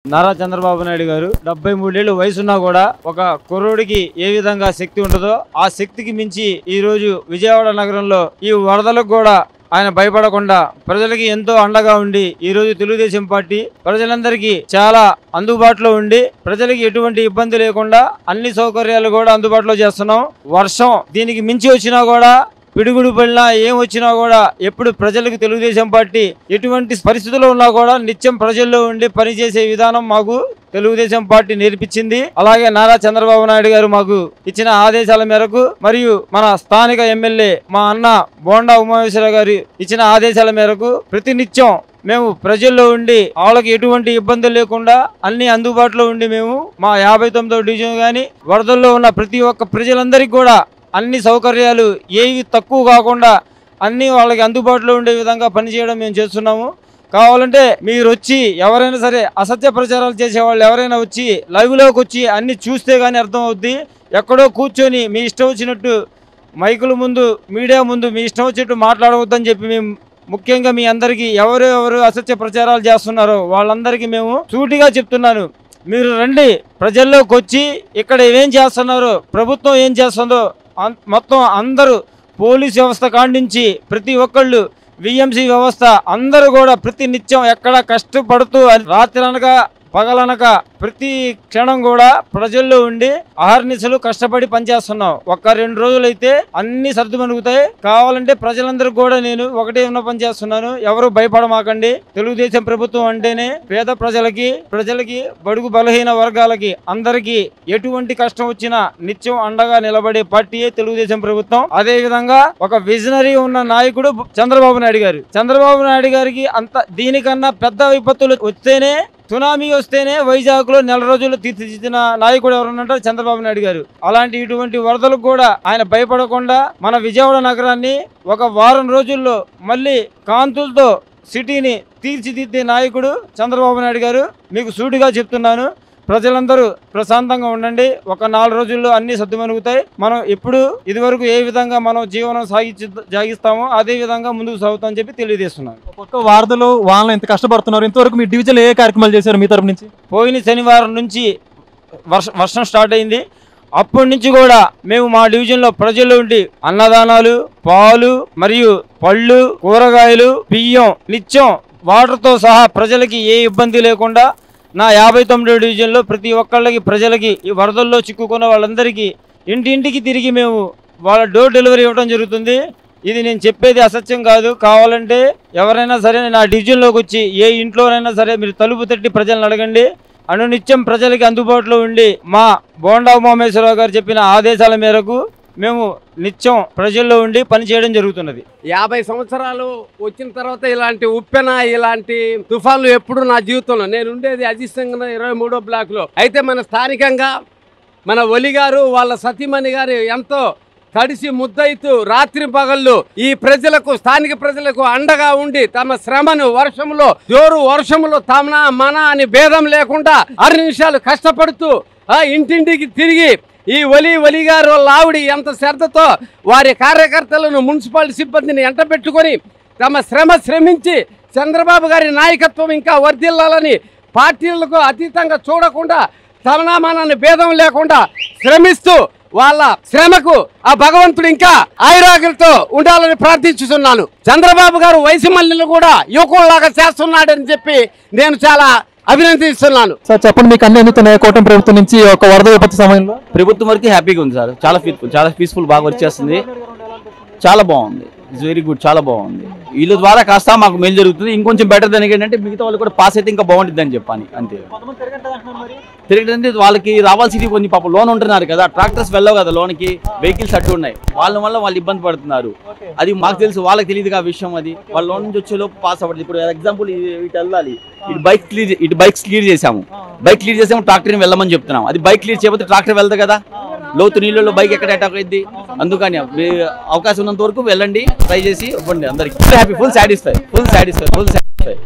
నారా చంద్రబాబు నాయుడు గారు 73 ఏళ్ల వయసున్నా కూడా ఒక కుర్రోడికి ఏ విధంగా శక్తి ఉంటుందో ఆ శక్తికి మించి ఈ రోజు విజయవాడ నగరంలో ఈ వరదలకు కూడా ఆయన భయపడకుండా ప్రజలకి ఎంతో అండగా ఉండి ఈ రోజు తెలుగుదేశం పార్టీ ప్రజలందరికీ చాలా అందుబాటులో ఉండి ప్రజలకి ఎటువంటి ఇబ్బంది లేకుండా అన్ని సౌకర్యాలు కూడా అందుబాటులో చేస్తున్నాం. వర్షం దీనికి మించి వచ్చినా కూడా పిడుగుడు పడినా ఏం వచ్చినా కూడా ఎప్పుడు ప్రజలకు తెలుగుదేశం పార్టీ ఎటువంటి పరిస్థితుల్లో ఉన్నా కూడా నిత్యం ప్రజల్లో ఉండి పనిచేసే విధానం మాకు తెలుగుదేశం పార్టీ నేర్పించింది. అలాగే నారా చంద్రబాబు నాయుడు గారు మాకు ఇచ్చిన ఆదేశాల మేరకు మరియు మన స్థానిక ఎమ్మెల్యే మా అన్న బోండా ఉమామేశ్వర గారు ఇచ్చిన ఆదేశాల మేరకు ప్రతినిత్యం మేము ప్రజల్లో ఉండి వాళ్ళకి ఎటువంటి ఇబ్బందులు లేకుండా అన్ని అందుబాటులో ఉండి మేము మా 59వ డివిజన్ గాని వరదల్లో ఉన్న ప్రతి ఒక్క ప్రజలందరికీ కూడా అన్ని సౌకర్యాలు ఏవి తక్కువ కాకుండా అన్ని వాళ్ళకి అందుబాటులో ఉండే విధంగా పనిచేయడం మేము చేస్తున్నాము. కావాలంటే మీరు వచ్చి ఎవరైనా సరే అసత్య ప్రచారాలు చేసేవాళ్ళు ఎవరైనా వచ్చి లైవ్లోకి వచ్చి అన్ని చూస్తే కానీ అర్థం అవుద్ది. ఎక్కడో కూర్చొని మీ ఇష్టం వచ్చినట్టు మైకుల ముందు మీడియా ముందు మీ ఇష్టం వచ్చినట్టు మాట్లాడవద్దని చెప్పి మేము ముఖ్యంగా మీ అందరికీ ఎవరు అసత్య ప్రచారాలు చేస్తున్నారో వాళ్ళందరికీ మేము సూటిగా చెప్తున్నాను. మీరు రండి, ప్రజల్లోకి వచ్చి ఇక్కడ ఏం చేస్తున్నారో ప్రభుత్వం ఏం చేస్తుందో మొత్తం అందరూ పోలీస్ వ్యవస్థ కాండించి ప్రతి ఒక్కళ్ళు విఎంసి వ్యవస్థ అందరూ కూడా ప్రతి నిత్యం ఎక్కడ కష్టపడుతూ రాత్రి అనగా పగలనక ప్రతి క్షణం కూడా ప్రజల్లో ఉండి అహర్నిశలు కష్టపడి పనిచేస్తున్నాం. 1-2 రోజులైతే అన్ని సర్దుమణుగుతాయి. కావాలంటే ప్రజలందరికీ కూడా నేను ఒకటే విన్నపం చేస్తున్నాను, ఎవరు భయపడమాకండి. తెలుగుదేశం ప్రభుత్వం అంటేనే పేద ప్రజలకి బడుగు బలహీన వర్గాలకి అందరికీ ఎటువంటి కష్టం వచ్చినా నిత్యం అండగా నిలబడే పార్టీయే తెలుగుదేశం ప్రభుత్వం. అదే విధంగా ఒక విజనరీ ఉన్న నాయకుడు చంద్రబాబు నాయుడు గారికి అంత దీనికన్నా పెద్ద విపత్తులు వస్తేనే సునామీ వస్తేనే వైజాగ్ లో 4 రోజులు తీర్చిదిద్దిన నాయకుడు ఎవరున్నారంటే చంద్రబాబు నాయుడు గారు. అలాంటి ఇటువంటి వరదలకు కూడా ఆయన భయపడకుండా మన విజయవాడ నగరాన్ని ఒక వారం రోజుల్లో మళ్ళీ కాంతులతో సిటీని తీర్చిదిద్దే నాయకుడు చంద్రబాబు నాయుడు గారు. మీకు సూటిగా చెప్తున్నాను, ప్రజలందరూ ప్రశాంతంగా ఉండండి. ఒక 4 రోజుల్లో అన్ని సర్దుమణుగుతాయి. మనం ఎప్పుడు ఇదివరకు ఏ విధంగా మనం జీవనం సాగిస్తామో అదే విధంగా ముందుకు సాగుతామని చెప్పి తెలియజేస్తున్నాను. ఒక్క వారదలు వాళ్ళని ఎంత కష్టపడుతున్నారు? ఇంతవరకు మీ డివిజన్లో ఏ కార్యక్రమాలు చేశారు మీ తరపు నుంచి? పోయిన శనివారం నుంచి వర్షం స్టార్ట్ అయింది. అప్పటి నుంచి కూడా మేము మా డివిజన్లో ప్రజల్లో ఉండి అన్నదానాలు, పాలు మరియు పళ్ళు, కూరగాయలు, బియ్యం నిత్యం వాటర్తో సహా ప్రజలకి ఏ ఇబ్బంది లేకుండా నా 59వ డివిజన్లో ప్రతి ఒక్కళ్ళకి ప్రజలకి ఈ వరదల్లో చిక్కుకున్న వాళ్ళందరికీ ఇంటింటికి తిరిగి మేము వాళ్ళ డోర్ డెలివరీ ఇవ్వడం జరుగుతుంది. ఇది నేను చెప్పేది అసత్యం కాదు. కావాలంటే ఎవరైనా సరే నా డివిజన్లోకి వచ్చి ఏ ఇంట్లోనైనా సరే మీరు తలుపు తట్టి ప్రజలను అడగండి. అనునిత్యం ప్రజలకి అందుబాటులో ఉండి మా బోండా ఉమామేశ్వరరావు గారు చెప్పిన ఆదేశాల మేరకు మేము నిత్యం ప్రజల్లో ఉండి పనిచేయడం జరుగుతున్నది. 50 సంవత్సరాలు వచ్చిన తర్వాత ఇలాంటి ఉప్పెన ఇలాంటి తుఫాన్లు ఎప్పుడు నా జీవితంలో నేను ఉండేది అజితంగా 23వ బ్లాక్లో. అయితే మన స్థానికంగా మన ఒలి గారు వాళ్ళ సతీమణి గారు ఎంతో తడిసి ముద్దయితూ రాత్రి పగళ్ళు ఈ ప్రజలకు స్థానిక ప్రజలకు అండగా ఉండి తమ శ్రమను జోరు వర్షంలో తమన మన అని భేదం లేకుండా 6 నిమిషాలు కష్టపడుతూ ఇంటింటికి తిరిగి ఈ ఒలి గారు ఆవిడ ఎంత శ్రద్ధతో వారి కార్యకర్తలను మున్సిపాలిటీ సిబ్బందిని ఎంట పెట్టుకొని తమ శ్రమించి చంద్రబాబు గారి నాయకత్వం ఇంకా వర్ధిల్లాలని పార్టీలకు అతీతంగా చూడకుండా తమనామానాన్ని భేదం లేకుండా శ్రమిస్తూ వాళ్ళ శ్రమకు ఆ భగవంతుడు ఇంకా ఆయురాగ్యులతో ఉండాలని ప్రార్థించుతున్నాను. చంద్రబాబు గారు వయసు మల్లిని కూడా యువకుల్లాగా చేస్తున్నాడని చెప్పి నేను చాలా అభినందిస్తున్నాను. సార్ చెప్పండి, మీకు అన్ని అందుతున్నాయి కూటమి ప్రభుత్వం నుంచి ఒక వరద విపత్తు సమయంలో? ప్రభుత్వం వరకు హ్యాపీగా ఉంది సార్, చాలా పీస్ఫుల్ బాగా వర్క్ చేస్తుంది, చాలా బాగుంది, ఇట్స్ వెరీ గుడ్, చాలా బాగుంది. వీళ్ళ ద్వారా కాస్త మాకు మేలు జరుగుతుంది. ఇంకొంచెం బెటర్ దానికి ఏంటంటే మిగతా వాళ్ళు కూడా పాస్ అయితే ఇంకా బాగుంటుంది అని చెప్పాను. అంతే తిరగదంటే వాళ్ళకి రావాల్సింది కొన్ని పాపం లోన్ ఉంటున్నారు కదా, ట్రాక్టర్స్ వెళ్ళవు కదా లోన్కి, వెహికల్స్ అట్టు ఉన్నాయి, వాళ్ళ వల్ల వాళ్ళు ఇబ్బంది పడుతున్నారు. అది మాకు తెలుసు, వాళ్ళకి తెలియదు ఆ విషయం. అది వాళ్ళ లోన్ నుంచి వచ్చేలోపు పాస్ అవ్వదు. ఇప్పుడు ఎగ్జాంపుల్ ఇటు వెళ్ళాలి, ఇటు బైక్స్ క్లియర్ చేసాము, ట్రాక్టర్ని వెళ్ళమని చెప్తున్నాం. అది బైక్ క్లియర్ చేయకపోతే ట్రాక్టర్ వెళ్తుంది కదా, లోతు నీళ్ళలో బైక్ ఎక్కడ అటాక్ అయింది. అందుకని అవకాశం ఉన్నంత వరకు వెళ్ళండి, ట్రై చేసి ఇవ్వండి అందరికి. Full happy, full satisfy.